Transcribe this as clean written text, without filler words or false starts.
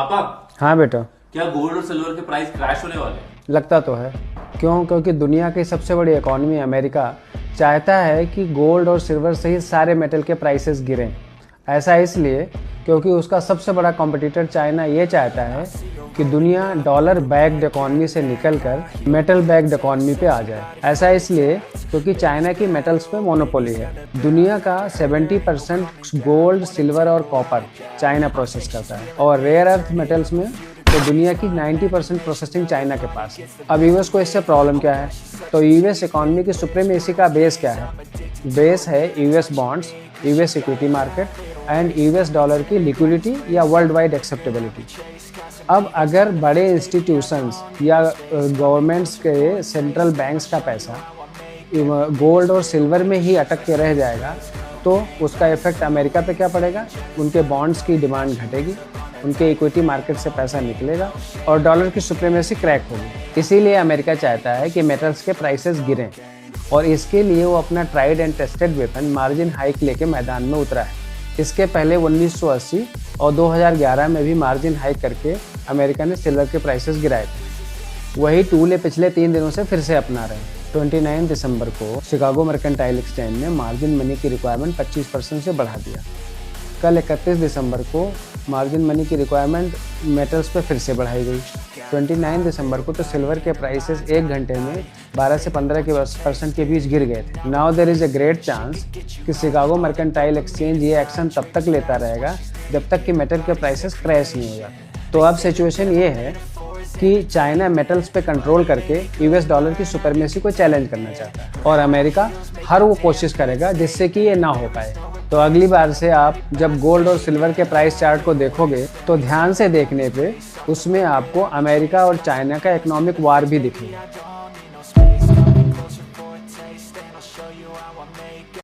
पापा, हाँ बेटा। क्या गोल्ड और सिल्वर के प्राइस क्रैश होने वाले हैं? लगता तो है। क्यों? क्योंकि दुनिया की सबसे बड़ी इकॉनमी अमेरिका चाहता है कि गोल्ड और सिल्वर सहित सारे मेटल के प्राइसेस गिरें। ऐसा इसलिए क्योंकि उसका सबसे बड़ा कॉम्पिटिटर चाइना ये चाहता है कि दुनिया डॉलर बैक्ड इकॉनमी से निकलकर मेटल बैक्ड इकॉनमी पे आ जाए। ऐसा इसलिए क्योंकि चाइना की मेटल्स पे मोनोपोली है। दुनिया का 70% गोल्ड, सिल्वर और कॉपर चाइना प्रोसेस करता है और रेयर अर्थ मेटल्स में तो दुनिया की 90% प्रोसेसिंग चाइना के पास है। अब यूएस को इससे प्रॉब्लम क्या है? तो यूएस इकॉनमी की सुप्रीमेसी का बेस क्या है? बेस है US bonds, US equity market and US dollar की लिक्विडिटी या वर्ल्ड वाइड एक्सेप्टेबिलिटी। अब अगर बड़े इंस्टीट्यूशंस या गवर्नमेंट्स के सेंट्रल बैंक्स का पैसा गोल्ड और सिल्वर में ही अटक के रह जाएगा तो उसका इफेक्ट अमेरिका पे क्या पड़ेगा? उनके बॉन्ड्स की डिमांड घटेगी, उनके इक्विटी मार्केट से पैसा निकलेगा और डॉलर की सुप्रीमेसी क्रैक होगी। इसीलिए अमेरिका चाहता है कि मेटल्स के प्राइसेस गिरें और इसके लिए वो अपना tried and tested weapon margin hike लेके मैदान में उतरा है। इसके पहले 1980 और 2011 में भी मार्जिन हाइक करके अमेरिका ने सिल्वर के प्राइसेस गिराए थे। वही टूल पिछले 3 दिनों से फिर से अपना रहे हैं। 29 दिसंबर को शिकागो मर्केंटाइल एक्सचेंज ने मार्जिन मनी की रिक्वायरमेंट 25% से बढ़ा दिया। कल 31 दिसंबर को मार्जिन मनी की रिक्वायरमेंट मेटल्स पे फिर से बढ़ाई गई। 29 दिसंबर को तो सिल्वर के प्राइसेस 1 घंटे में 12 से 15% के बीच गिर गए थे। Now there is a great chance कि शिकागो मर्केंटाइल एक्सचेंज ये एक्शन तब तक लेता रहेगा जब तक कि मेटल के प्राइसेस क्रैश नहीं हो जाते। तो अब सिचुएशन ये है कि चाइना मेटल्स पे कंट्रोल करके यूएस डॉलर की सुपरमेसी को चैलेंज करना चाहता है और अमेरिका हर वो कोशिश करेगा जिससे कि ये ना हो पाए। तो अगली बार से आप जब गोल्ड और सिल्वर के प्राइस चार्ट को देखोगे तो ध्यान से देखने पे उसमें आपको अमेरिका और चाइना का इकोनॉमिक वार भी दिखेगा।